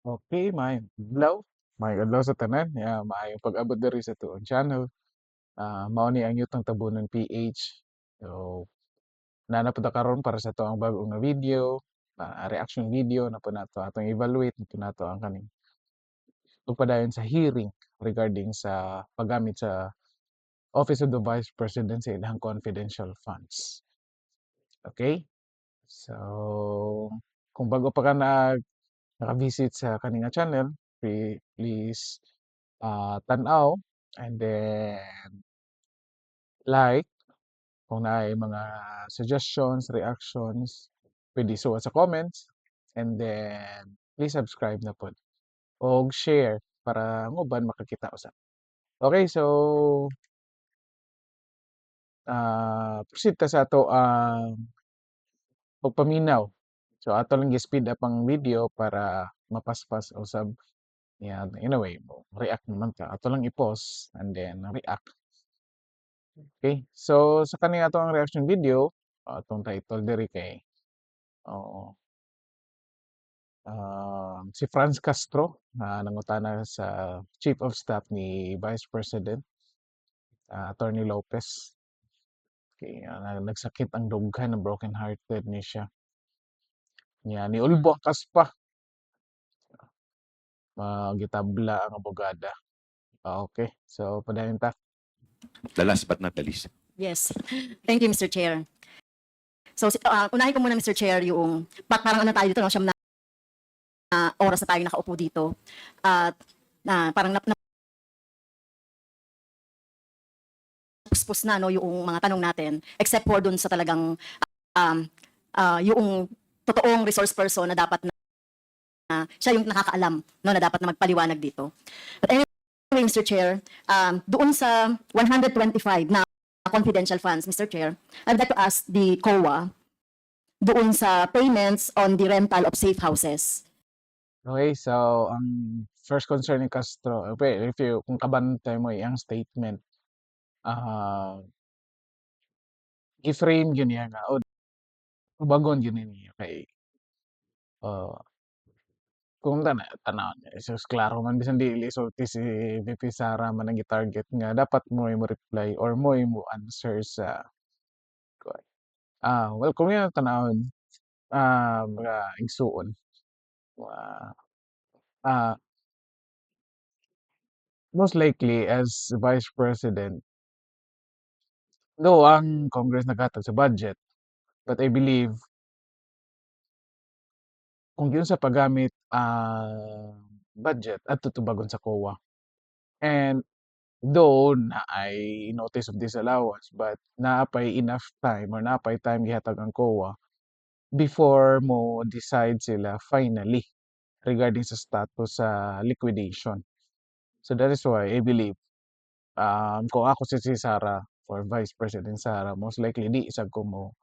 Okay, maayong adlaw sa tanan, maayong pag-abot diri sa tuong channel. Mao ni ang Yutang Tabunon PH. So, naa ta karon para sa toang bag-o nga video, reaction video na po nato atong evaluate na po nato ang kaning pagpadayon sa hearing regarding sa paggamit sa Office of the Vice President sa ilang confidential funds. Okay? So, kung bago pa ka naka-visit sa kaninga channel, please tan-aw and then like kung naay mga suggestions, reactions, pwede suwat sa comments and then please subscribe na pod og share para ang uban makakita usab. Okay, so proceed ta sa ato ang pagpaminaw. So ato lang gi-speed up ang video para mapaspas usab. Yeah, anyway, react naman ka. Ato lang i-pause and then react. Okay, so sa kani ato ang reaction video, atong title diri kay oo, si Franz Castro na nangutana sa Chief of Staff ni Vice President Attorney Lopez. Kay nagsakit ang dughan, na broken hearted ni siya. Niya ni Ulbo ang kaspa, gitabla ang abogada. Okay, so padayon ta. The last but not the least. Yes. Thank you, Mr. Chair. So, unahin ko muna, Mr. Chair, yung parang ano tayo dito, no, siyam na oras na tayo nakaupo dito. At parang napuspos na no, yung mga tanong natin, except for dun sa talagang yung totoong resource person na dapat na siya yung nakakaalam no, na dapat na magpaliwanag dito. But anyway, Mr. Chair, doon sa 125 na confidential funds, Mr. Chair, I'd like to ask the COA doon sa payments on the rental of safe houses. Okay, so ang first concern ni Castro, if you kung kabantay mo iyang statement, gi-frame gyud niya nga bagon gyud niya kay kung tanawon sus klaro man bisan dili sulti si VP Sara man ang gi-target nga dapat mo reply or mo answer sa kuwan. Well kung yung tanawon, mga igsuon, ah, ah, most likely as Vice President, though ang Congress naghatag sa budget, but I believe kung yun sa paggamit budget adto tubagon sa COA. And though naay notice of disallowance but naapay enough time or naapay time gihatag ang COA before mo decide sila finally regarding sa status sa liquidation. So that is why I believe kung ako si Sara or Vice President Sara, most likely di isag ko mo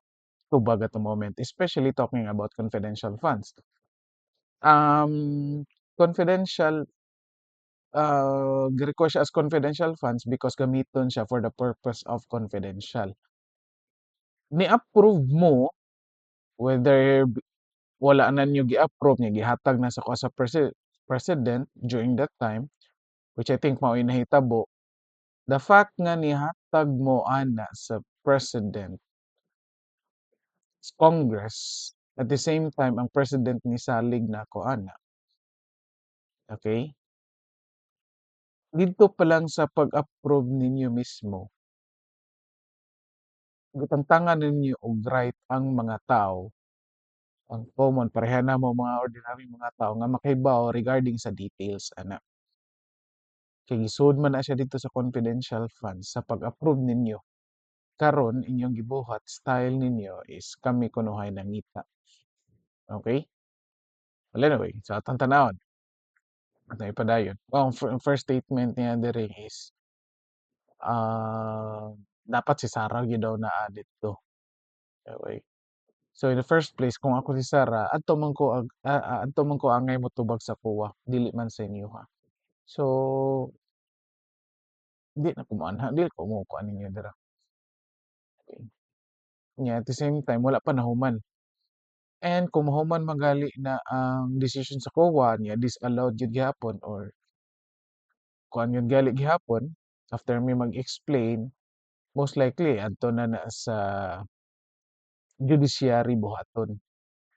tubag at the moment, especially talking about confidential funds. Confidential gi-request siya as confidential funds because gamiton siya for the purpose of confidential. Ni-approve mo whether wala na niyo gi-approve niya gihatag na sa sa president during that time, which I think mao'y nahitabo. The fact nga nihatag mo ana sa president, Congress, at the same time ang president ni salig na ko ana. Okay? Dito pa lang sa pag-approve ninyo mismo, gutangtangan ninyo og right ang mga tao, ang common pareha na mo mga ordinary mga tao nga makibaw regarding sa details ana. Kay gisud man na siya dito sa confidential funds sa pag-approve ninyo. Karon inyong gibuhat style ninyo is kami kunuhay nangita. Okay? Well, anyway, so atong tanawon. Atong ipadayon. Ang first statement niya diri is dapat si Sarah gyud daw naa dito. Okay. So in the first place, kung ako si Sarah, adto man ko angay motubag sa kuwa, dili man sa inyo ha. So di na ko maanha, dili ko mo kuan ninyo dira. Okay. Nya at the same time wala pa nahuman. And kung mahuman magali na ang decision sa COA niya disallowed gyud gihapon or kuan yun gali gihapon, after me mag-explain, most likely adto na sa judiciary buhaton.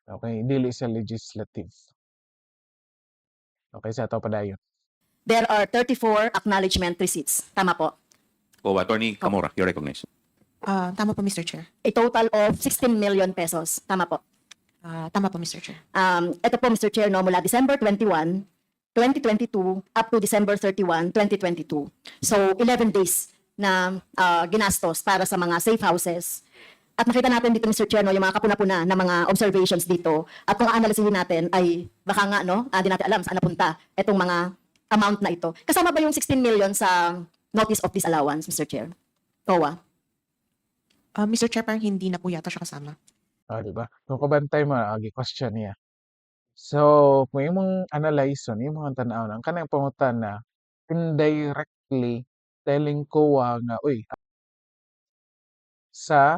Okay, dili sa legislative. Okay, sa ato padayon. There are 34 acknowledgement receipts. Tama po. Attorney Camora, you're recognized. Tama po, Mr. Chair. A total of 16 million pesos. Tama po. Tama po, Mr. Chair. Ito po, Mr. Chair, no, mula December 21, 2022 up to December 31, 2022. So, 11 days na ginastos para sa mga safe houses. At nakita natin dito, Mr. Chair, no, yung mga kapuna-puna na mga observations dito. At kung aanalisihin natin ay baka nga, no, di natin alam saan napunta itong mga amount na ito. Kasama ba yung 16 million sa notice of disallowance, Mr. Chair? COA? Mr. Chair, parang hindi na po yata siya kasama. Di ba? Kung kabantay mo, question niya. So, kung imong analyze on, imong tanaw na, ang kanang pangutan na indirectly telling COA nga, uy, sa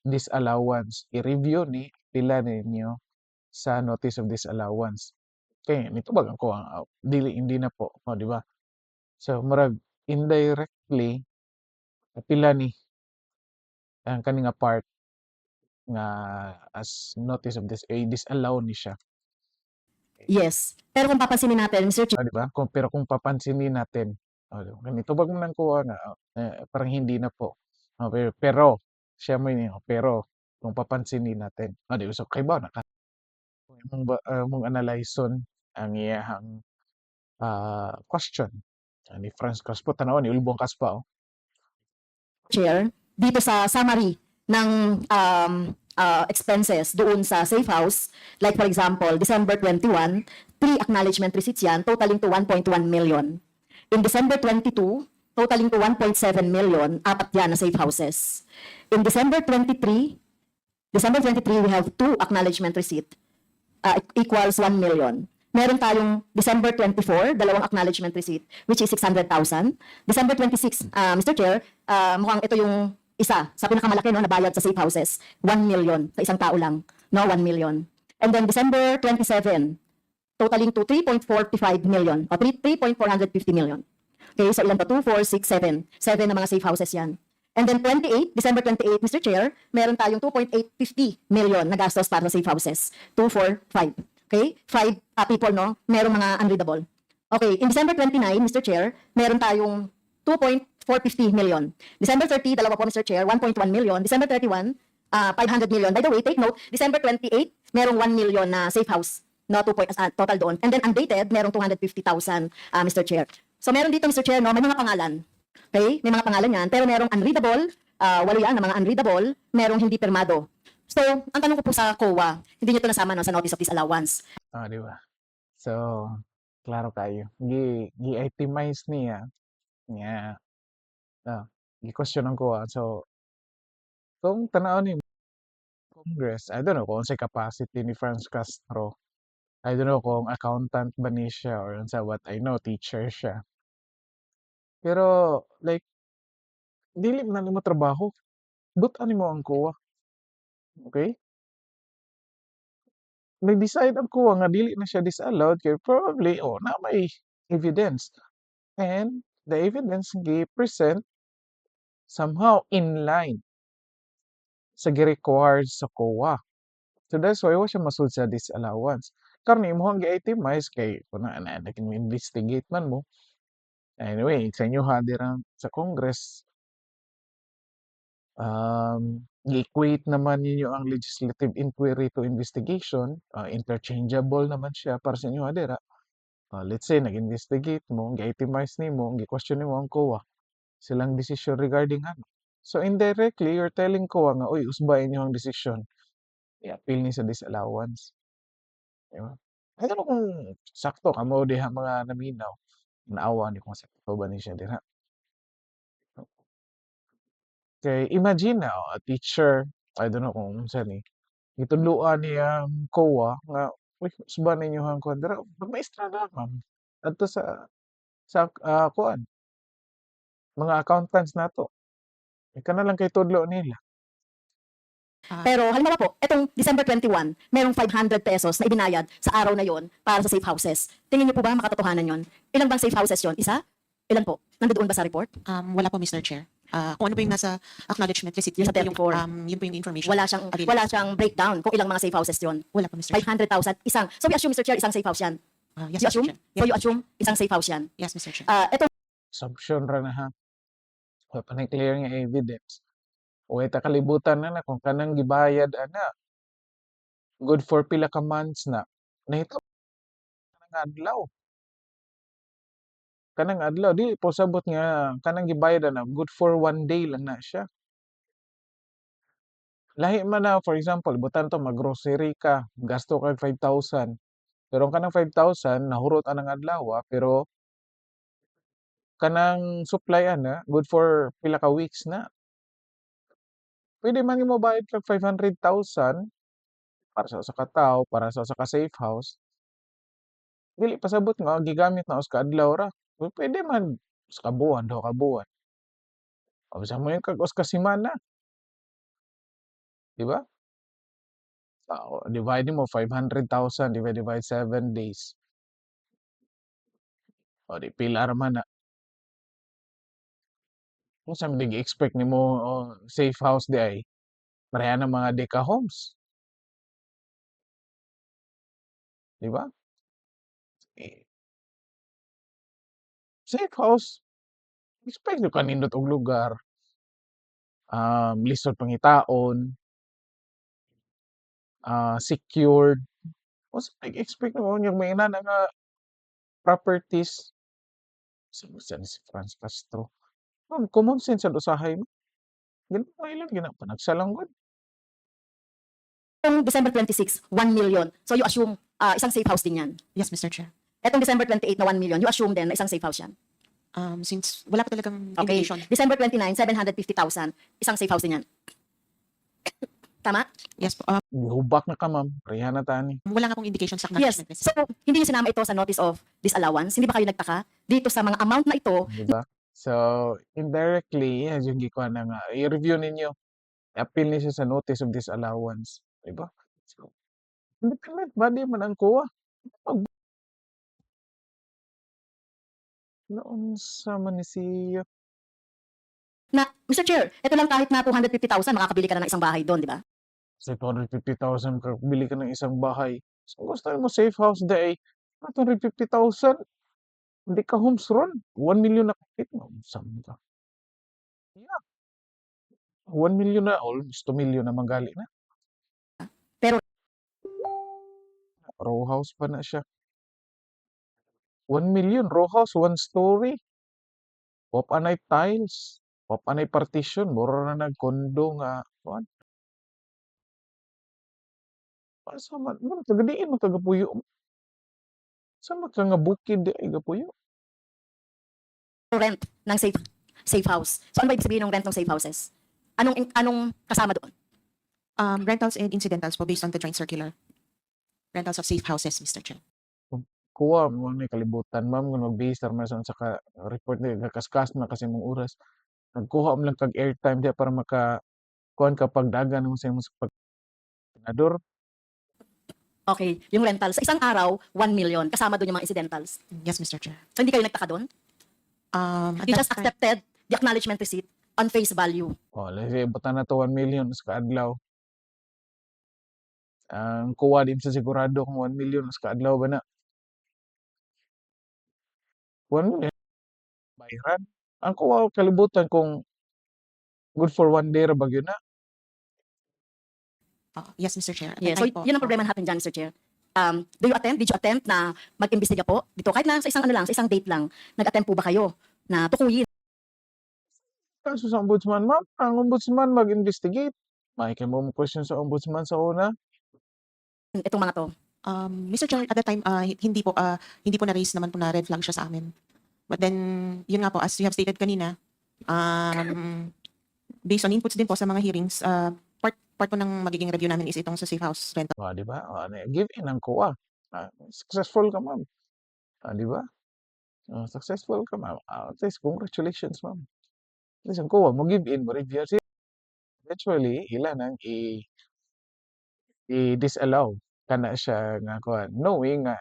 disallowance, i-review ni pila ninyo sa notice of disallowance. Kaya nito ba ko ang dili hindi na po, di ba? So murag indirectly pila ni ang kaninga part nga as notice of disallow ni siya. Yes. Pero kung papansinin natin, Mr. Chair, Di ba? Pero kung papansinin natin, ganito ba nang kuha nga parang hindi na po. Pero siya mo yun, pero kung papansinin natin, di ba? So kay ba naka mong analyson ang iyahang question ni Franz Caspo tanawan ni Ulbong Caspa Chair, dito sa summary ng expenses doon sa safe house, like for example, December 21, 3 acknowledgement receipts yan, totaling to 1.1 million. In December 22, totaling to 1.7 million, 4 yan na safe houses. In December 23, we have 2 acknowledgement receipt, equals 1 million. Meron tayong December 24, 2 acknowledgement receipt, which is 600,000. December 26, Mr. Chair, mukhang ito yung isa sa pinakamalaki, no, na bayad sa safe houses, 1 million sa isang tao lang, no, 1 million. And then December 27, totaling to 3.45 million, o 3.450 million. Okay, so ilan to? 2, 4, 6, 7. 7 na mga safe houses yan. And then December 28, Mr. Chair, meron tayong 2.850 million na gastos para sa safe houses. 2, 4, 5. Okay? 5 people, no? Merong mga unreadable. Okay, in December 29, Mr. Chair, meron tayong 2.450 million. December 30, dalawa po, Mr. Chair, 1.1 million. December 31, 500 million. By the way, take note, December 28, merong 1 million na safe house, no? 2 total doon. And then undated, merong 250,000, Mr. Chair. So meron dito, Mr. Chair, no, may mga pangalan. Okay? May mga pangalan yan. Pero merong unreadable, 8 yan na mga unreadable, merong hindi permado. So, ang tanong ko po sa COA, hindi nyo ito nasama, no, sa notice of disallowance. di ba? So, klaro kayo. Gi-itemize niya nga gi-question ko so kung tanaw ni Congress, I don't know kung sa capacity ni Franz Castro. I don't know kung accountant ba ni siya or sa what I know, teacher siya. Pero, like, dili na nimo trabaho. Butan mo ang COA. Okay? Nag-decide ang COA nga dili na siya disallowed kay probably, na may evidence. And the evidence gi-present somehow in line sa gi-required sa COA. So that's why wa siya masud sa disallowance. Karon imong gi-itemize kay kun na nag-investigate man mo. Anyway, sa inyo dirang sa Congress, gi-equate naman ninyo ang legislative inquiry to investigation, interchangeable naman siya para sa inyo dira. Let's say nag-investigate mo, gi-itemize nimo, gi-question nimo ang COA silang decision regarding ano. So indirectly, you're telling COA nga, uy, usbahin niyo ang decision. I-appeal ni sa disallowance. Diba? I don't know kung sakto kamo diha mga naminaw. Naawa ni kung sakto ba ni siya diha. Kay imagine now, a teacher, I don't know kung unsa ni, gitudloan niya ang COA nga, uy, usbahin ninyo ang kuan dira. Magmaestra na ma'am. Adto sa kuan, mga accountants nato. Ika na lang kay tudlo nila. Ah, Pero halimbawa po, etong December 21, merong 500 pesos na ibinayad sa araw na yon para sa safe houses. Tingin niyo po ba makatotohanan yon? Ilan bang safe houses yon? Isa? Ilan po? Nandoon ba sa report? wala po, Mr. Chair. Kung ano po yung nasa acknowledgement receipt, Yung sa yun po 34. yun po yung information. Wala available. siyang breakdown kung ilang mga safe houses yon. Wala po, Mr. Chair. 500,000 isang. So we assume, Mr. Chair, isang safe house yan. Yes, You Mr. assume? Chair. So you Yes, assume isang safe house yan. yes, Mr. Chair. Etong Assumption ra na ha. Wa pa na clear nga evidence. O ita kalibutan na kung kanang gibayad ana. Good for pila ka months na. Nahitabo kanang adlaw. Kanang adlaw di po sabot nga kanang gibayad ana good for 1 day lang na siya. Lahi man na for example butan to maggrocery ka, gasto kag 5,000. Pero ang kanang 5,000 nahurot anang adlaw pero kanang supply ana good for pila ka weeks na. Pwede man nimo bayad kag 500,000 para sa usa ka tawo, para sa usa ka safe house. Dili pasabot nga gigamit na usa ka adlaw ra. Pwede man usa ka buwan, 2 ka buwan. O bisan mo yun kag usa ka semana, di ba? Divide mo 500,000 divide 7 days. O di pila ra man na. Unsa man dig expect nimo safe house di ay pareha ng mga deka homes, di ba? Eh, safe house expect nyo kanindot og lugar, lisod pangitaon, secured. Unsa nag-expect mo unyang may inana nga properties. Sa ni si Franz Castro. Ma'am, common sense ang usahay mo. Ginamay lang panagsalanggod. December 26, 1 million. So you assume isang safe house din yan. Yes, Mr. Chair. Etong December 28 na 1 million, you assume din na isang safe house yan. Since wala pa talagang Okay. indication. December 29, 750,000. Isang safe house din yan. Tama? Yes po. Gihubak na ka, ma'am. Pareha na tani. Wala nga pong indication sa Yes. acknowledgement receipt. So, hindi niyo sinama ito sa notice of disallowance. Hindi ba kayo nagtaka dito sa mga amount na ito? Di ba? So, indirectly, as yung gikuha na nga, i-review ninyo. I-appeal niyo siya sa notice of disallowance. Di ba? So, independent body man ang kuha. Noon sa man ni siya. Na, Mr. Chair, ito lang kahit na 250,000, makakabili ka na ng isang bahay doon, di ba? Sa 250,000 ka bili ka ng isang bahay. So, gusto mo safe house day, 250,000. Hindi ka homes ron. 1 million na kapit mo. Saan ka? Yeah. 1 million na, almost 2 million na magali na. Pero- row house pa na siya. 1 million, row house, 1 story. Wa pa nay tiles. Wa pa nay partition. Mura na nag-condo nga. Kuan. Asa man, tagadiin mo tagapuyo. Sa man ka nga bukid di ay gapuyo. Rent ng safe house. So, ano ba ibig sabihin ng rent ng safe houses? Anong kasama doon? Rentals and incidentals po based on the joint circular. Rentals of safe houses, Mr. Chair. Kuha mo ni kalibutan, ma'am, kung mag-base naman sa ka report ni kaskas na kasi mong oras. Nagkuha mo lang kag airtime diya para kuan kapag dagan mo sa imong senador. Okay, yung rental. Sa isang araw, 1 million. Kasama doon yung mga incidentals. Yes, Mr. Chair. So, hindi kayo nagtaka doon? At You that just time- accepted the acknowledgement receipt on face value. Lagi butan na to 1 million sa kaadlaw. Ang kuha din sa sigurado kung 1 million sa kaadlaw ba na. 1 million bayaran. Ang kuha kalibutan kung good for 1 day ra ba gyud na. Yes, Mr. Chair. At Yes, that so time po, yun ang problema natin dyan, Mr. Chair. Did you attempt na mag-imbestiga po dito? Kahit na sa isang sa isang date lang, nag-attempt po ba kayo na tukuyin Kaso sa ombudsman, ma'am, ang ombudsman mag-investigate. May kay mo question sa ombudsman sa una. itong mga to? Mr. Chair, at that time, hindi po na-raise naman po na red flag siya sa amin. But then, yun nga po, as you have stated kanina, based on inputs din po sa mga hearings, part po ng magiging review namin is itong sa safe house rental. Di ba? Give in ang kuha. Successful ka, ma'am. Di ba? Successful ka, ma'am. At least, congratulations, ma'am. At least ang kuha, mo give in, mo review. eventually ila nang i-disallow kana siya nga kuan knowing nga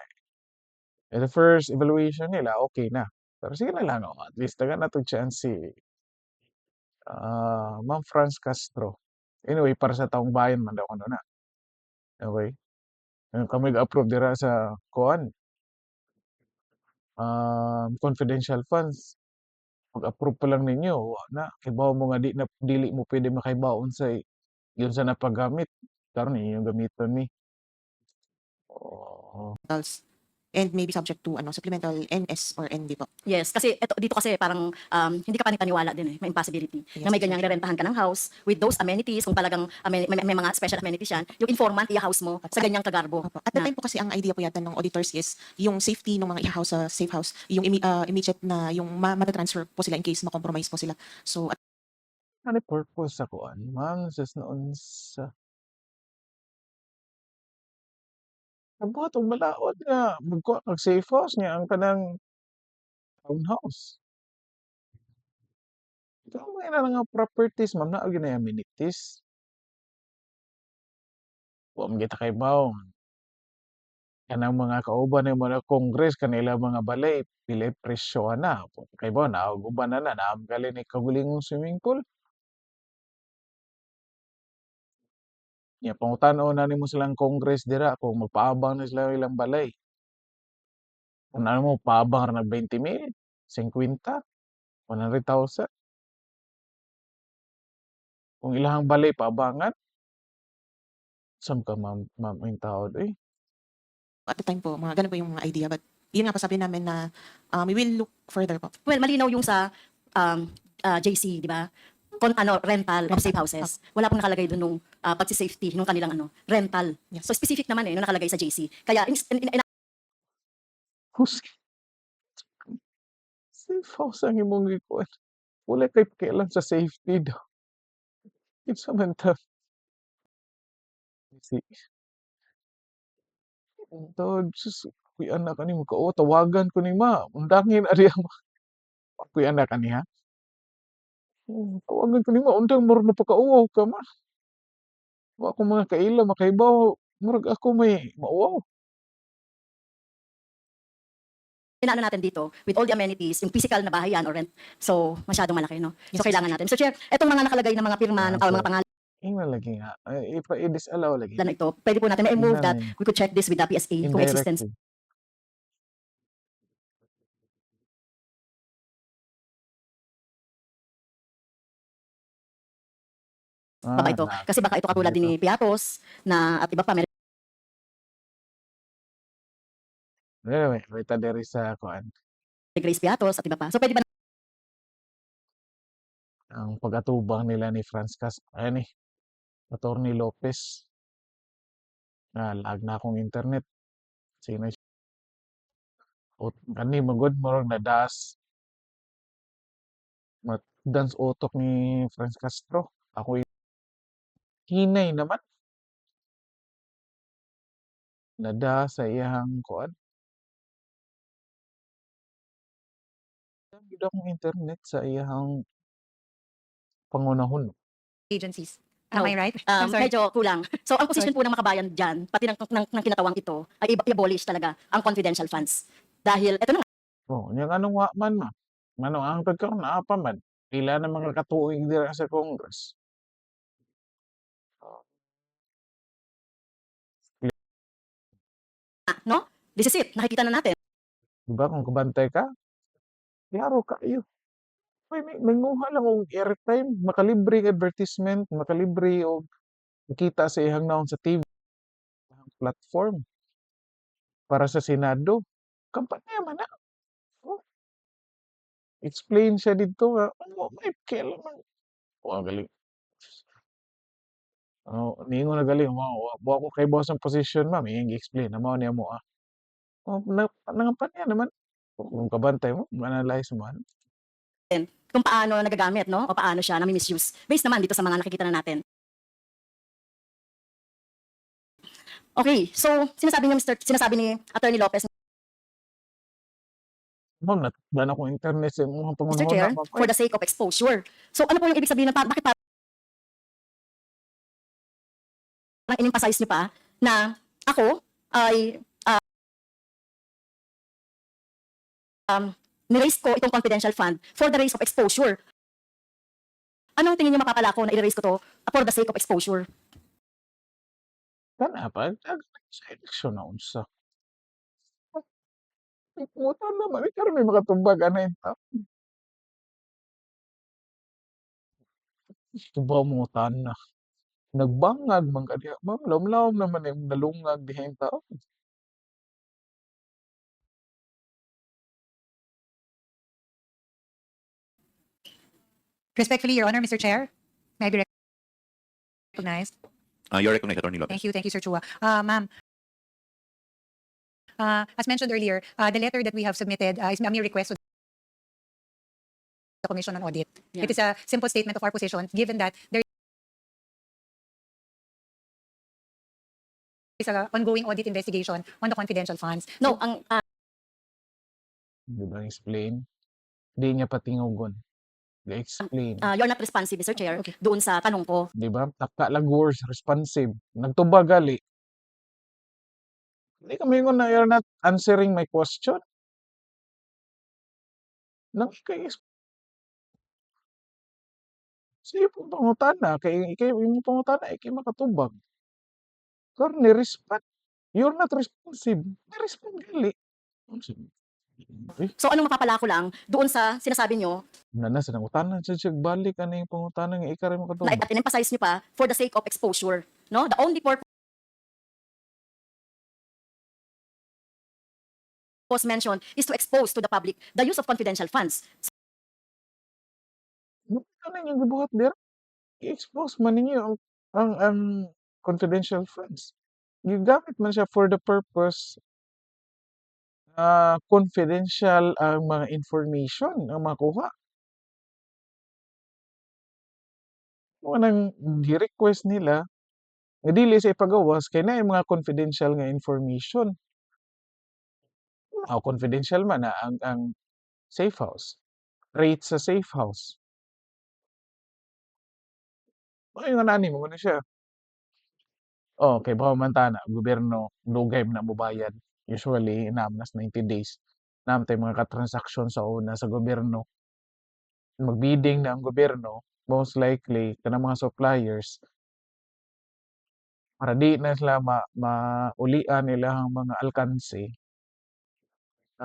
the first evaluation nila okay na. Pero sige na lang at least dagan natong chance si Ma'am Franz Castro. Anyway, para sa taong bayan man daw ano na. Okay. Kami ga-approve dira sa kuan confidential funds. Pag-approve pa lang ninyo, wa na kibaw mo nga dili mo pwede makahibaon sa yun sa napagamit. Karon inyong gamiton mi. Oo. and maybe subject to supplemental NS or ND po. Yes, kasi dito kasi parang hindi ka panipaniwala din may impossibility na may Yes, ganyang rerentahan ka ng house with those amenities, kung talagang may mga special amenities yan, yung informant i-house mo sa ganyang kagarbo. Opo. At the time po kasi ang idea po yata ng auditors is yung safety ng mga i-house sa safe house, yung immediate na yung matatransfer po sila in case ma-compromise po sila. So Ano purpose sa kuan? Ma'am, sus noon sa nabuhat og balaod nga magkuha kag safe house niya ang kanang townhouse. Ikaw mo na nga properties, ma'am, naa gyud na amenities. Wa man kita kahibaw. Kanang mga kauban ng mga Congress kanila mga balay pila presyo na. Kahibaw naog uban na naamgali ni kagulingong swimming pool. Nya pangutanon na nimo silang Congress dira kung magpaabang na sila ilang balay. Kung ano mo paabang ra nag 20,000, 50, 100,000. Kung ilahang balay paabangan, saan ka ma'am tawad eh. at the time po, mga ganun po yung mga idea. But yun nga po sabi namin na we will look further po. Well, malinaw yung sa JC, di ba? Rental of safe houses. Wala pong nakalagay doon nung pagsi-safety nung kanilang rental. Yes. So specific naman nung nakalagay sa JC. Kaya Hus safe house ang imong gikuan. Wala kay pakialam sa safety daw. Kinsa man ta? Si tawag sus kuy anak ani mo ka o tawagan ko ni ma. Undangin ari ang kuy anak ani ha. Tawagan ko ni ma undang murag napakauwaw ka ma. Wa ko mga kaila makahibaw murag ako may mauwaw. inaano natin dito, with all the amenities, yung physical na bahay yan or rent, so masyadong malaki, no? So Yes, kailangan natin. So Chair, etong mga nakalagay na mga pirma, Ah, mga pangalan Ingna lagi nga. Ay, i-disallow lagi. na ito, pwede po natin na-move that Ingnan we could check this with the PSA kung existence indirectly. pa ba ito. Kasi baka ito katulad din ni Piatos na at iba pa, may Anyway, wait diri sa kuan. Grace Piatos at iba pa. So pwede ba Ang pag-atubang nila ni Franz ni Attorney Lopez. Lag na akong internet. Sino siya? Kani magod morong nadas. Dance utok ni Franz Castro. Ako hinay naman. Nada sa iyang kuan. Gid akong internet sa iyang pangunahon. agencies. No. Am I right? I'm sorry. medyo kulang. So ang position po ng makabayan dyan, pati ng kinatawang ito, ay i-abolish talaga ang confidential funds. Dahil ito na nga, Oh, yang anong wa man ma. Manong ang pagkaon naa pa man. Pila na mga katuig dira sa Congress. no? This is it. Nakikita na natin. Diba kung kabantay ka, klaro kayo. May manguha lang og airtime, makalibre og advertisement, makalibre og makita sa iyang naon sa TV platform para sa Senado. Kampanya man na. Oh, explain siya dito nga, may kailangan. Oh, galing. Oh, ningon na galing, wa ko kay boss ang position ma'am, iyang explain amo niya mo ah. Oh, nangampanya naman. Kung kabantay mo, analyze mo. Kung paano nagagamit, no? O paano siya nami-misuse. Based naman dito sa mga nakikita na natin. Okay, so sinasabi ni Attorney Lopez, Ma'am, natugdan akong internet sa imong Mr. Chair, pangunahon. for the sake of exposure. So ano po yung ibig sabihin ng bakit in-emphasize niyo pa na ako ay ni-raise ko itong confidential fund for the raise of exposure. Anong tingin niyo mapapala ko na i-raise ko to for the sake of exposure? Kana pa, sa eleksyon na unsa. Puta naman, ikaw may makatubag, ano yun, tubaw mo na. Nagbangag, man kaniya, lawom naman yung nalungag diha yung tao. Respectfully, Your Honor, Mr. Chair, may I be recognized? You're recognized, Attorney Lopez. Thank you, Sir Chua. Ma'am, as mentioned earlier, the letter that we have submitted is a mere request to the Commission on Audit. Yeah. It is a simple statement of our position, given that there is an ongoing audit investigation on the confidential funds. No, ang Di ba explain? Di niya patingugon. Explain. you're not responsive, Mr. Chair, Okay. doon sa tanong ko. Di ba? Taka lang words, responsive. Nagtubag gali. Hindi kami ko na you're not answering my question. Nang ikay sige po pangutana kay imong pangutana ikay makatubag. Kar ni respect. You're not responsive. Ni-respond gali. So anong mapapala ko lang doon sa sinasabi niyo Nana sa nangutanan siya balik ano yung pangutana nga ikay na makatubag. at in-emphasize niyo pa for the sake of exposure, no? The only purpose mentioned is to expose to the public the use of confidential funds. Ano yung gibuhat der? I-expose man ninyo ang confidential funds. Gigamit man siya for the purpose confidential ang mga information ang makuha. Kung anong gi-request nila, nga dili sa ipagawas kay na mga confidential nga information. Confidential man na ang safe house. Rate sa safe house. Ay nga nani mo na siya. Kay baka mantana, gobyerno, dugay man na mobayad. Usually, nas 90 days. Namtay mga katransaksyon sa una sa gobyerno. Magbidding na ang gobyerno, most likely, kanang mga suppliers, para di na sila maulian nila ang mga alkanse,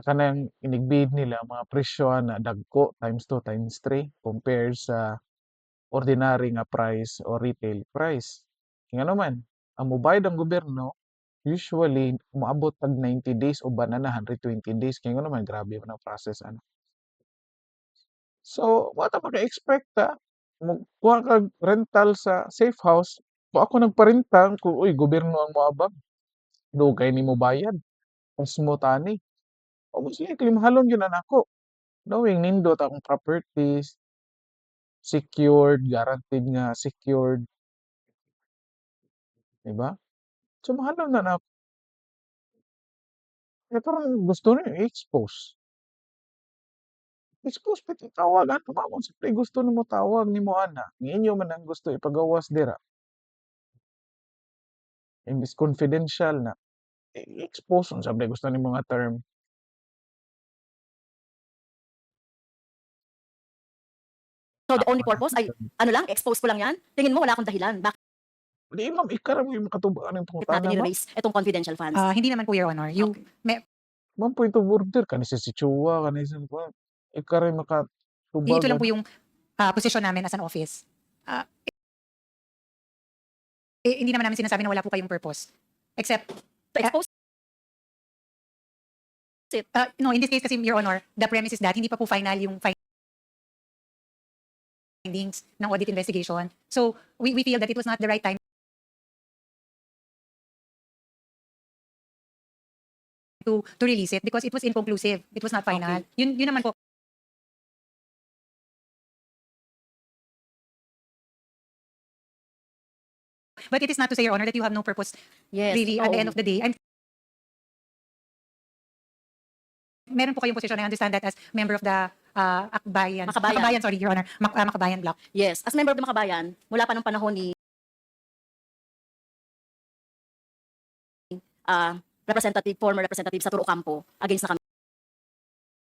kanang inigbid nila mga presyo na dagko times 2 times 3 compared sa ordinary nga price o retail price. Nga naman, ang mobayad ang gobyerno, usually, umaabot tag 90 days o banana 120 days. Kaya naman, grabe man ang process. Ano. So, wala maka-expect magkuha kag rental sa safe house. Kung ako nagparenta, kung uy, gobyerno ang moabang, dugay ni mo bayad. Mas mo tani. O mas likely, mahalon yun na ako. Knowing nindot akong properties, secured, guaranteed nga secured. Diba? So, mahalon na ako. Kaya parang gusto niyo i-expose. Expose pati tawag ano ba kung siyempre gusto nimo tawag nimo ana. Inyo man ang gusto ipagawas dira. Imbis confidential na. I-expose kung siyempre gusto nimo nga term. So the only purpose ay ano lang, expose ko lang yan? Tingin mo wala akong dahilan. Bakit Di ma'am, ikaw mo yung makatubahan ng natin pangutana ma'am. i-raise itong confidential funds? Hindi naman po, Your Honor. Ma'am, point of order. Kanisa si Chua, kanisa pa. Ikaw rin makatubag. Ito lang po yung position namin as an office. Hindi naman namin sinasabi na wala po kayong purpose. Except, To expose no, in this case kasi, Your Honor, the premise is that hindi pa po final yung findings ng audit investigation. So, we feel that it was not the right time to release it because it was inconclusive. It was not final. Okay. Yun naman po. But it is not to say, Your Honor, that you have no purpose yes. really at the end oo. of the day. Meron po kayong position. I understand that as member of the Makabayan. Makabayan. Sorry, Your Honor. Makabayan Block. Yes, as member of the Makabayan, mula pa nung panahon ni former representative sa Turo Campo against na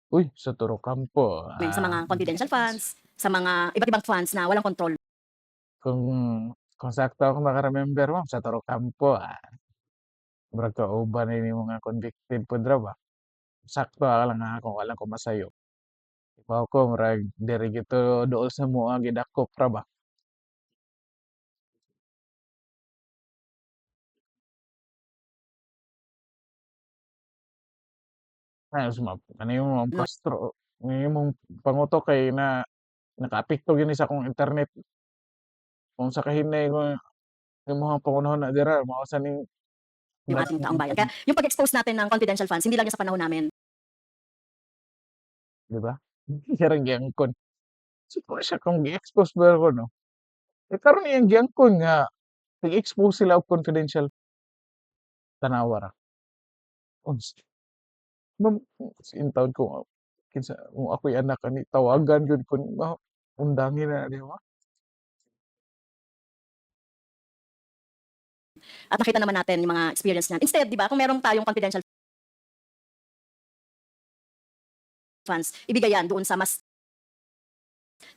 Uy, sa Torocampo, kami sa mga confidential funds, sa mga iba't ibang funds na walang control. kung kung sakto ako naka-remember ma'am sa Torocampo, murag kauban na yung mga convicted po dra ba? Sakto lang ako wala ko masayo. Ipaw ko murag diri gito duol sa moa gidakop ra ba? Ay sumap ano yung mga No, pastro imong pangutok kay na nakaapekto gini sa akong internet. Kung sa kahinay ko imong pangunahon na dira mao sa ning yung ating taong bayan. Kaya yung pag-expose natin ng confidential funds, hindi lang yan sa panahon namin. 'di ba? Karang giangkon. Siguro siya kung gi-expose ba ako no? Eh karon iyang giangkon nga nag-expose sila og confidential tanawa ra. Uns ma'am in taon ko kinsa kung ako'y anak ani tawagan jud ko ma undangin na di ba? At nakita naman natin yung mga experience niyan. Instead, di ba, kung meron tayong confidential funds, ibigay yan doon sa mas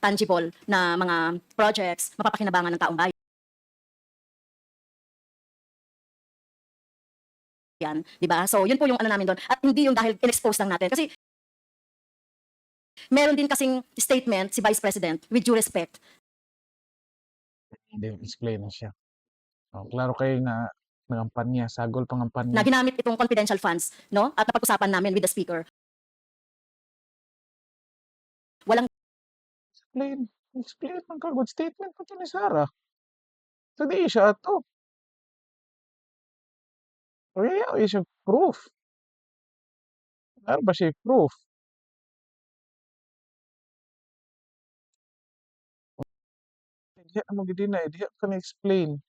tangible na mga projects, mapapakinabangan ng taong bayan. Di ba? So, yun po yung ano namin doon. At hindi yung dahil in-expose lang natin. Kasi meron din kasing statement si Vice President, with due respect, Hindi explain na siya. Oh, klaro kay nga nangampanya, sagol na pangampanya. ginamit itong confidential funds, no? At napag-usapan namin with the speaker. Walang Explain man ka good statement pa to ni Sarah. So di siya ato. Kaya siya proof. Ano ba siya proof? Diha mo gidinay, diha ka na-explain.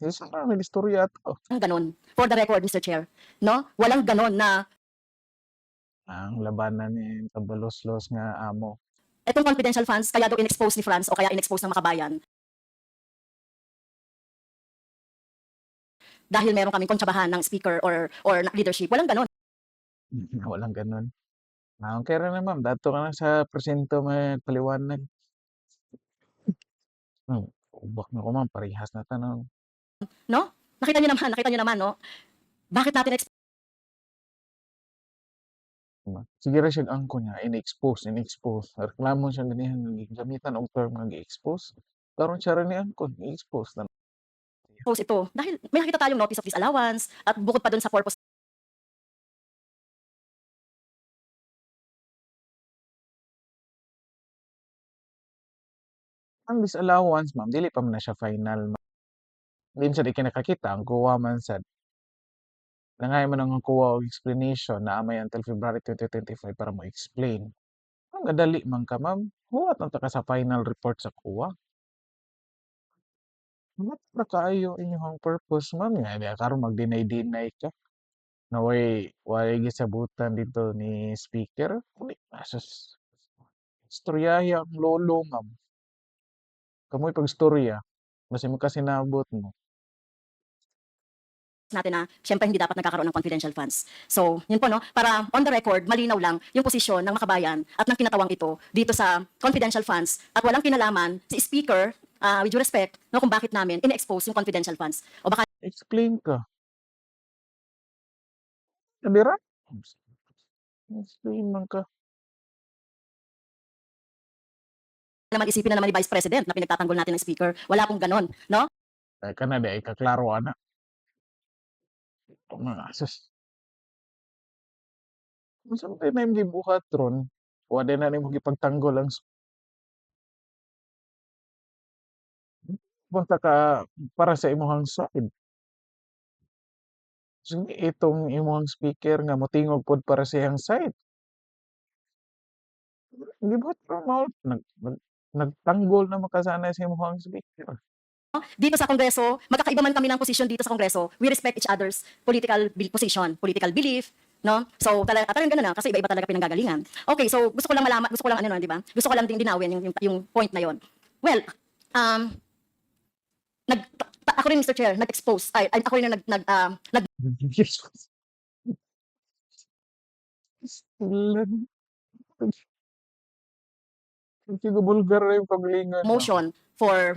Isa na may istorya ato. ganon. For the record, Mr. Chair, no? Walang ganon na Ang labanan ni kabalos-los nga amo. itong confidential funds, kaya daw in-expose ni France o kaya in-expose ng makabayan. Dahil meron kaming kontsabahan ng speaker or leadership. Walang ganon. Walang ganun. Okay ra na ma'am, dato ka na sa presinto magpaliwanag. Ubak na ko ma'am, parehas na tanong. No? Nakita niyo naman, no? Bakit natin Sige ra siya angkon nga, in-expose. Reklamo siya ganihan, gamitan og term nga gi-expose. Karon siya ra ni angkon, i-expose na. expose ito? Dahil may nakita tayong notice of disallowance at bukod pa dun sa purpose Ang disallowance ma'am, dili pa man na siya final. Din sa di kinakakita, ang kuha man sad. Nangay man ang kuha og explanation na amay until February 2025 para mo explain. Ang gadali man ka ma'am, huwat ang taka sa final report sa kuha. Huwat ra kaayo inyong purpose ma'am nga di karon mag-deny ka. Na way gisabutan dito ni speaker. Uli, asus. Istoryahe ang lolo ma'am. Kamoy pag storya, basi mo kasi naabot mo. natin na syempre hindi dapat nagkakaroon ng confidential funds. So, yun po no, para on the record, malinaw lang yung posisyon ng makabayan at ng kinatawang ito dito sa confidential funds at walang kinalaman si speaker, with due respect, no, kung bakit namin in-expose yung confidential funds. O baka Explain ka. Kabira? Explain man ka. naman isipin na naman ni Vice President na pinagtatanggol natin ng speaker. Wala pong ganon, no? Ay ka na, di ay kaklaro ana. Mga asus. Kung saan tayo na yung gibuhat ron, wala na rin mo gipagtanggol ang basta ka para sa imuhang side. Sige, itong imuhang speaker nga motingog pod para sa iyang side. Hindi ba nagtanggol na makasana sa imuhang speaker? Dito sa Kongreso, magkakaiba man kami ng posisyon dito sa Kongreso, we respect each other's political position, political belief, no? So, talagang ganun na, kasi iba-iba talaga pinanggagalingan. Okay, so gusto ko lang malaman, gusto ko lang ano, di ba? Gusto ko lang din dinawin yung point na yon. Well, Ako rin, Mr. Chair, nag-expose. Ako rin ang Ilan? Bulgar na yung paglingan mo. motion for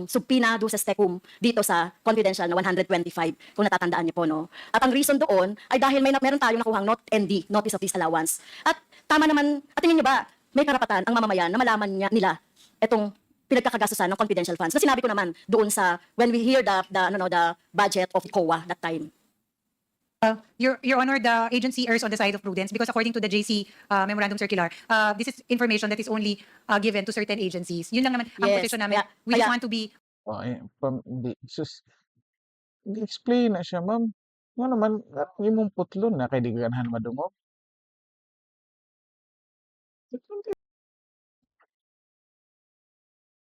subpoena do sa STECUM dito sa confidential na 125, kung natatandaan niyo po, no? At ang reason doon ay dahil meron tayong nakuhang ND, Notice of Disallowance. At tama naman, at tingin niyo ba, may karapatan ang mamamayan na malaman nila itong pinagkakagastusan ng confidential funds. Na sinabi ko naman doon sa, when we hear the budget of COA that time. Your Honor, the agency errs on the side of prudence because according to the JC Memorandum Circular, this is information that is only given to certain agencies. Yun lang naman ang Yes, position namin. kaya- We just kaya- want to be Oh, hindi, sus, explain na siya, ma'am. Nga naman, yung mong putlon na kay di ganahan madungog.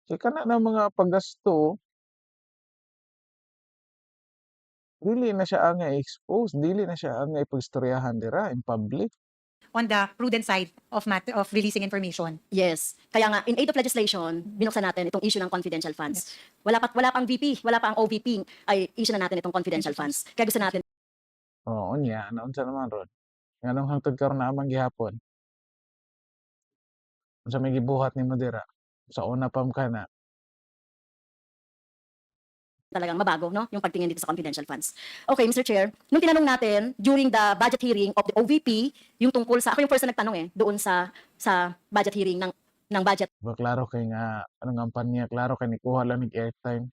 Kaya kana na mga paggasto, dili na siya ang expose, dili na siya ang ipagstoryahan dira in public. on the prudent side of releasing information. Yes. Kaya nga, in aid of legislation, binuksan natin itong issue ng confidential funds. Wala pang VP, wala pa ang OVP, ay issue na natin itong confidential funds. Kaya gusto natin Oo niya, naunsa naman ron. Nganong hangtod karon na amang gihapon. Unsa may gibuhat nimo dira? Sa una pam kana. talagang mabago, no? Yung pagtingin dito sa confidential funds. Okay, Mr. Chair, nung tinanong natin during the budget hearing of the OVP, yung tungkol sa, ako yung first na nagtanong doon sa budget hearing ng budget Ba klaro kay nga anong kampanya, klaro kay ni kuha lang nig airtime.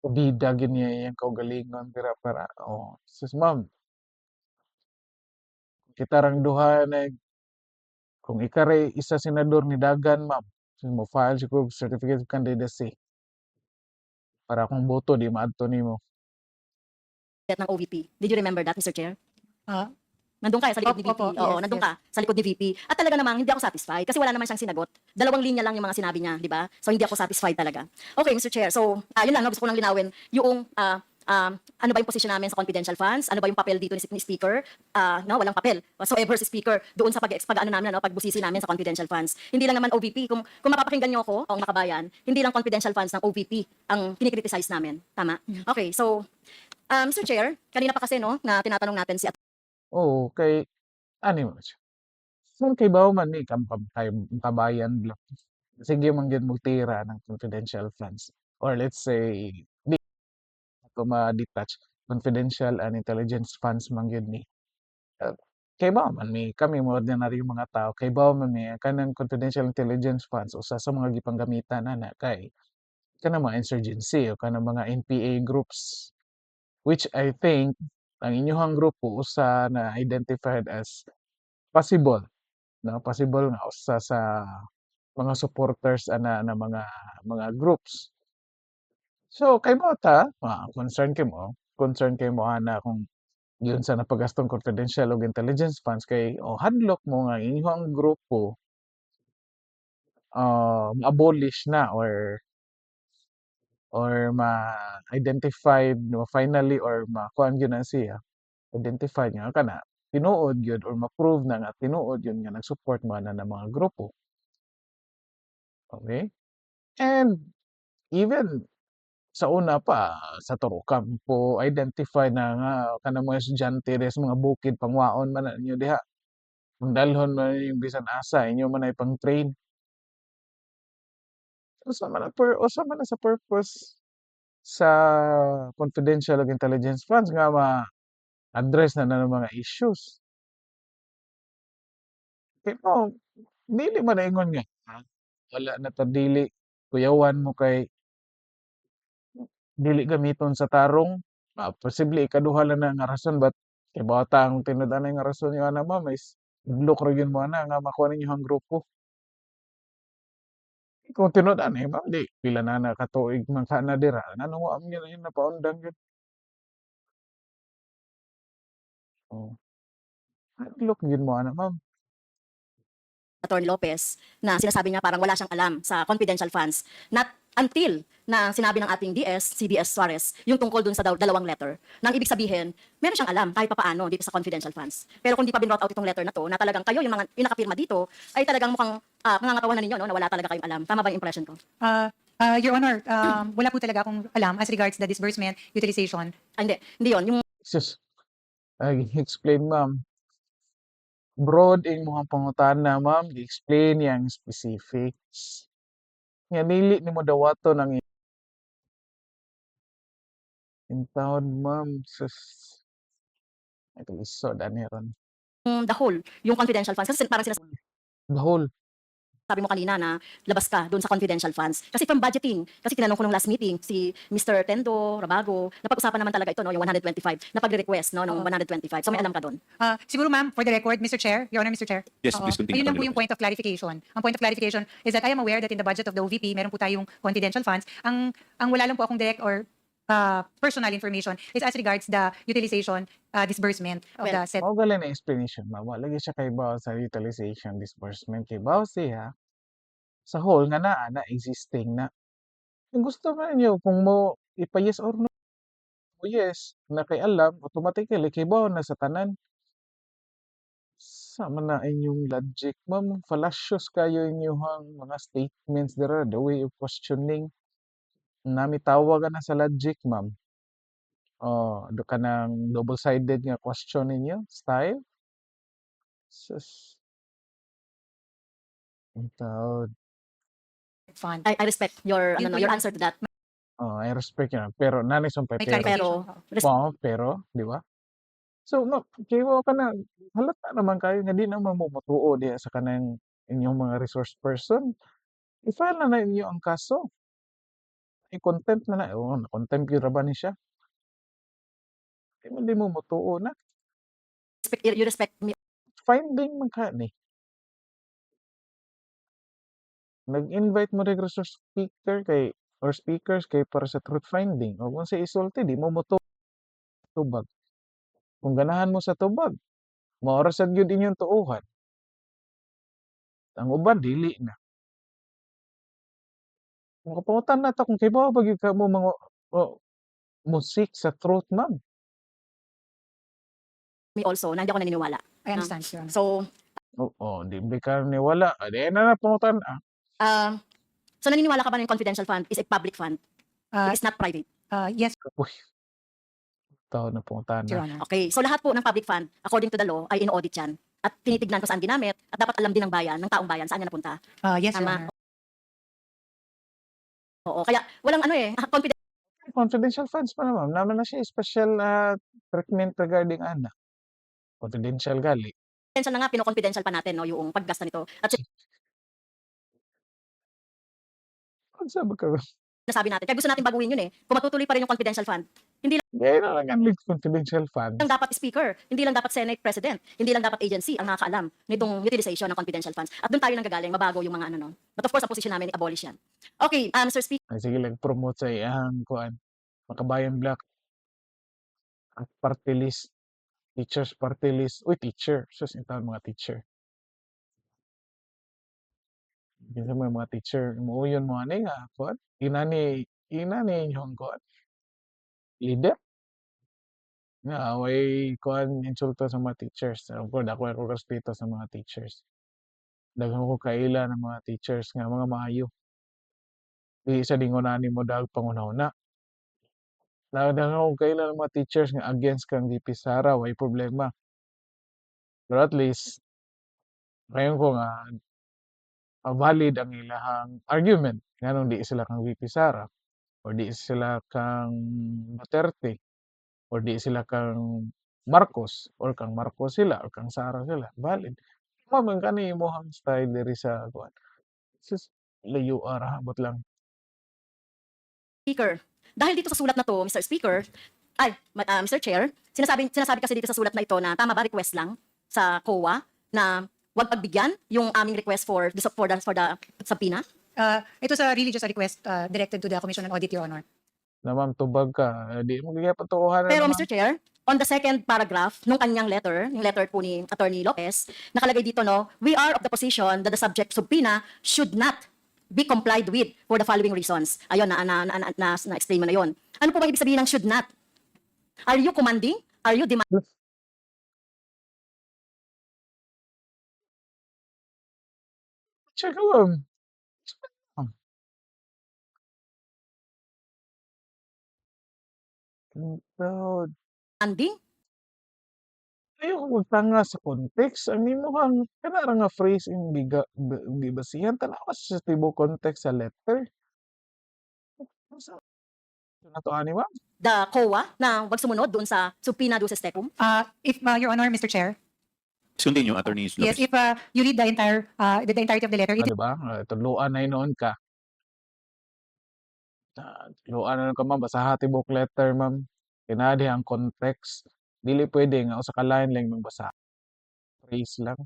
Bida gid niya yang kaugalingon dira para sus ma'am. Kita rang duha na kung ikaray isa senador ni Dagan, ma'am, mo file siguro certificate of candidacy. Para kung boto di maadto nimo. ng OVP. Did you remember that, Mr. Chair? Uh, Nandun ka sa likod ni VP. Opo, Oo, yes, nandun yes. ka sa likod ni VP. At talaga namang hindi ako satisfied kasi wala naman siyang sinagot. 2 linya lang yung mga sinabi niya, di ba? So hindi ako satisfied talaga. Okay, Mr. Chair. So, yun lang, no? Gusto ko lang linawin yung ano ba yung position namin sa confidential funds? Ano ba yung papel dito ni Speaker? No, walang papel. Whatsoever si Speaker doon sa pag-ano namin, no, pagbusisi namin sa confidential funds. Hindi lang naman OVP. Kung mapapakinggan niyo ako, ang makabayan, hindi lang confidential funds ng OVP ang kinikriticize namin. Tama? Okay, so, Mr. Chair, kanina pa kasi, no, na tinatanong natin si Oo, kay ano mo siya. Saan kay bawo man ni kay kabayan lang. Sige man gyud magtira ng confidential funds. Or let's say di to ma-detach confidential and intelligence funds man gyud ni. Kay bawo man ni kami mga ordinaryong mga tao, kay bawo man ni kanang confidential intelligence funds usa sa mga gipanggamitan ana kay kanang mga insurgency o kanang mga NPA groups. Which I think ang inyong grupo usa na identified as possible, no? Possible nga usa sa mga supporters ana na mga groups. So kay mo ta, concern kay mo ana kung yun sa napagastong confidential ug intelligence funds kay hadlok mo nga ang inyong grupo ma-abolish na or ma-identified no finally or makuan gyud na siya. Identified nga kana tinuod yun or ma-prove na nga tinuod yun nga nag-support man na mga grupo. Okay? And even sa una pa sa Toro Campo identify na nga kanang mga estudyante sa mga bukid pangwaon man na ninyo diha. Kung dalhon man yung bisan asa inyo man ay pang-train. Usa man na sa purpose sa confidential ug intelligence funds nga ma-address na ng mga issues. Pero dili man na ingon nga wala na ta dili kuyawan mo kay dili gamiton sa tarong. Posible ikaduha lang na nga rason ba't kay bawata ang tinud-anay nga rason yung ana ma'am is idlok ra gyud mo ana nga makuha ninyo ang grupo. Kung tinud-anay ma'am di pila na ka tuig man kana dira nganong wa man yun napaundang gyud. Oh. Hadlok gyud mo ana ma'am. Attorney Lopez na sinasabi niya parang wala siyang alam sa confidential funds. Not until na sinabi ng ating CDS Suarez, yung tungkol dun sa 2 letter. Nang ibig sabihin, meron siyang alam kahit papaano dito sa confidential funds. Pero kung di pa binrout out itong letter na to, na talagang kayo, yung nakapirma dito, ay talagang mukhang pangangatawan na ninyo, no, na wala talaga kayong alam. Tama ba yung impression ko? Your Honor, wala po talaga akong alam as regards the disbursement, utilization. Hindi yun. Yung Sus, explain ma'am. Broad imong pangutana ma'am, gi-explain yang specifics. Nga dili nimo dawaton ang intawon ma'am, sus. Ay kalisod ani ron. the whole, yung confidential funds. Kasi parang sinasabi The whole. mo kanina na labas ka doon sa confidential funds. Kasi from budgeting, kasi tinanong ko nung last meeting, si Mr. Tendo, Rabago, napag-usapan naman talaga ito, no, yung 125, na pag-request, no, ng 125. So may alam ka doon. Siguro ma'am, for the record, Mr. Chair, Your Honor, Mr. Chair. Yes, Oo. please continue, Ayun lang po Attorney yung point of clarification. Ang point of clarification is that I am aware that in the budget of the OVP, meron po tayong confidential funds. Ang wala lang po akong direct or personal information is as regards the utilization, disbursement of the Well, said. Mao gali na explanation ma'am. Wa lagi siya kay bawo sa utilization disbursement kay bawo siya sa whole nga naa na existing na. Kung gusto man niyo kung mo ipa-yes or no, yes, na kay alam automatically kay bawo na sa tanan. Sa man na inyong logic ma'am, fallacious kayo inyong mga statements dira, the way of questioning. Namitawa ka na sa logic ma'am. Do ka ng double-sided nga question ninyo, style. Sus. Ang taod. Fund. I respect your, Yun po your yung- answer to that. I respect yun. Pero nanis yung May pero. clarification. Pero, di ba? So, kayo ka na, halata naman kayo nga di naman mo matuo diya sa kanang inyong mga resource person. I-file na inyo ang kaso. I-contempt na. Na-contempt yun ba ni siya? Di mo matuo na. You respect me. Finding man ka ni. Nag-invite mo rin resource speaker kay or speakers kay para sa truth finding. O kung sa isulti, di mo tubag. Kung ganahan mo sa tubag, maorasad yun inyong tuuhan. Ang uban, dili na. Kung kapangutan na ta, kung kay ba ka mo mga musik sa truth, ma'am. Me also, na hindi ako naniniwala. I understand, Your Honor. So, Di ba ka niwala? Di na pangutan. so naniniwala ka ba na yung confidential fund is a public fund? Uh, It is not private. yes, Uy. Tao na pangutan Your na. Honor. Okay. So lahat po ng public fund, according to the law, ay in-audit yan. At tinitignan kung saan ginamit. At dapat alam din ng bayan, ng taong bayan, saan niya napunta. Yes, Your Tama. Honor. Oo. Kaya walang confidential Confidential funds pa na, ma'am. Naman na siya special treatment regarding ana. Confidential gali. na nga, pino-confidential pa natin, no, yung paggasta nito. At Ano sabi ka? sinasabi natin, kaya gusto natin baguhin yun eh. Kung matutuloy pa rin yung confidential fund, Gaya na lang ang lead confidential funds. lang dapat speaker, hindi lang dapat Senate President, hindi lang dapat agency ang nakakaalam nitong utilization ng confidential funds. At doon tayo nanggagaling, mabago yung mga ano nun. But of course, ang position namin, i-abolish yan. Okay, Mr. Speaker, Ay, sige lang, promote sa iyang kuan. Makabayan Black. At party list. Teachers party list. Uy, teacher. Sus, yung tawag mga teacher. Minsan mo yung mga teacher. Muuyon mo ano nga, kuan. Inani yung kuan. Leader. Nga, way kuan insulto sa mga teachers. Ako respeto sa mga teachers. Daghang ko kaila ng mga teachers nga mga maayo. Di isa dingonani mo dag pangunahuna. Daghang ko kaila ng mga teachers nga against kang VP Sara, way problema. Pero at least, ngayon ko nga, valid ang ilahang argument. Nga di sila kang VP Sara, or di sila kang Duterte, or di sila kang Marcos, or kang Marcos sila, or kang Sara sila. Valid. Mamang kani mo ang style diri sa kuan. Sus, layo habot lang. dahil dito sa sulat na to, Mr. Speaker, Mr. Chair, sinasabi kasi dito sa sulat na ito na tama ba request lang sa COA na wag pagbigyan yung aming request for the subpoena? Ito sa really just a request directed to the Commission on Audit, Your Honor. Na ma'am, tubag ka. Di mo kaya patukuhan na Pero naman. Mr. Chair, on the second paragraph nung kanyang letter, yung letter po ni Attorney Lopez, nakalagay dito, no, we are of the position that the subject subpoena should not be complied with for the following reasons. Ayun, na-explain mo na yon. Ano po ba ibig sabihin ng should not? Are you commanding? Are you demanding? Check ko, ma'am. Ikaw, Anding? ayaw kang magtanga sa context. Ang imo kang kana ra nga phrase in gibasihan tanaw ka sa tibuok context sa letter. Unsa nato ani ma'am? The COA na wag sumunod doon sa subpoena do sa STECUM? If, Your Honor, Mr. Chair, Continue, Attorney yes, Lopez. if you read the entirety of the letter, it Di ba? Tuluan na noon ka. Tuluan na ka ma'am basaha tibuok letter ma'am. Kinadi ang context. Dili pwede nga usa ka line lang mong basa. Phrase lang.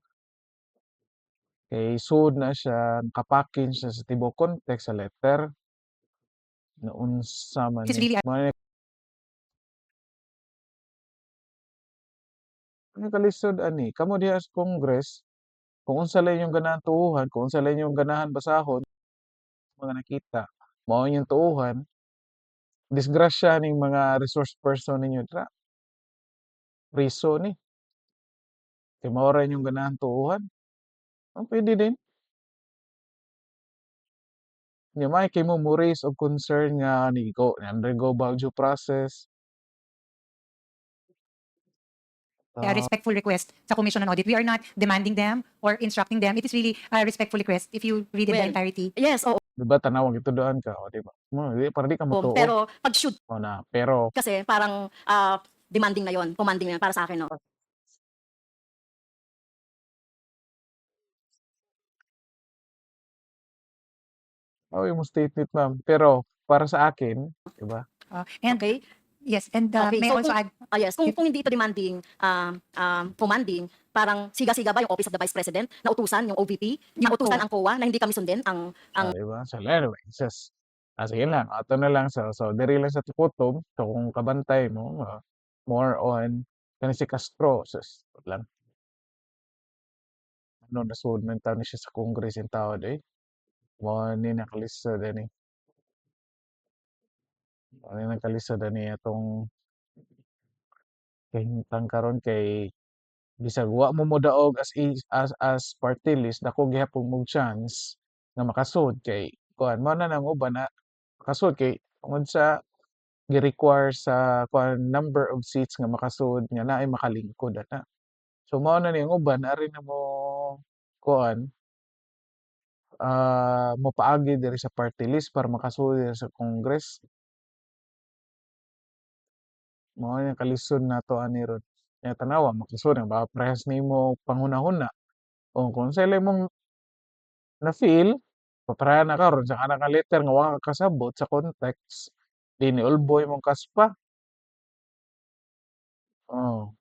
Kay sud na siya nakapackage siya sa tibuok context sa letter. Na unsa man it is ni. really Mao ni kalisod ani. Kamo diha sa Congress kung unsa lang yung ganahan tuuhan, kung unsa lang yung ganahan basahon, mga nakita, mao yung tuuhan, disgrasya ning mga resource person ninyo dira. Priso ni. Kay mao ra yung ganahan tuuhan. Pwede din. Nya may kay mo raise og concern nga undergo ba due process. a respectful request sa Commission on Audit. We are not demanding them or instructing them. It is really a respectful request if you read it the Well, entirety. Yes, oo. Di ba tanawag ito doon ka, o di ba? Para di ka matuo. Pero pag should O na, pero kasi parang demanding na yon, commanding na yun para sa akin, no? yung statement ma'am. Pero para sa akin, di ba? And Okay? yes, and Okay, may I so also kung- add, Yes, kung hindi ito demanding, commanding, parang siga-siga ba yung Office of the Vice President na utusan, yung OVP, na utusan ang COA na hindi kami sundin ang Di ba? So anyway, sige lang. Ato na lang. So diri lang sa tukutom. So kung kabantay mo, more on kani si Castro. Lang. Ano, nasud man taon ni siya sa Congress yung tao day. Mo ni nakalisod ani. Mo ni nakalisod ani atong kahimtang karon kay bisag wa mo modaog as party list dako gihapon mong chance nga makasud kay kuan mo na nang uban na makasud kay tungod sa gi-require sa kuan number of seats nga makasud nga naay makalingkod ana. So mao na ning uban ari na mo kuan mopaagi diri sa party list para makasud diri sa Congress. Mao yung kalisod nato ani ron. Nya tanawa makasud nga baka parehas nimo panghuna-huna. O kung sa imong na-feel, papareha na karon sa kanang letter nga wa ka kasabot sa context, di niulboy mong kaspa. Oh.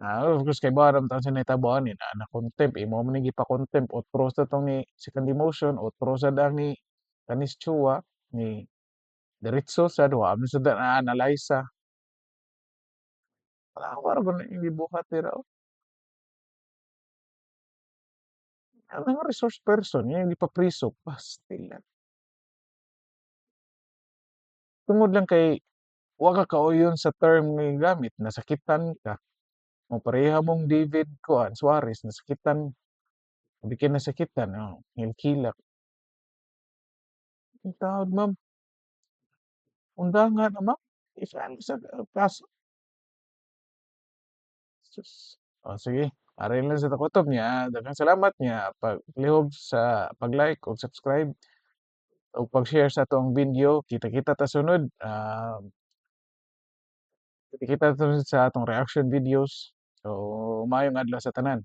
Of course kay baram taon sa nahitaboan ni na contempt imo man ni gipa-contempt otro sa tong ni second demotion, otro sad ang ni kanis Chua ni diretso sad wa man sad na-analyze. Wala ko ra ba yung gibuhat dira. Ang mga resource person nga hindi pa priso pa still lang. Tungod lang kay wa ka kauyon sa term nga gamit, nasakitan ka. O pareha mong David kuan Suarez nasakitan, bikin nasakitan, hilkilak. Ang tawag ma'am, undangan na ma'am. I-file sa kaso. Sus. O sige, ari lang sa takotom niya. Daghang salamat niya paglihok sa pag-like o subscribe o pag-share sa atong video. Kita-kita ta sunod. Kita-kita ta sunod sa atong reaction videos. So, maayong adlaw sa tanan.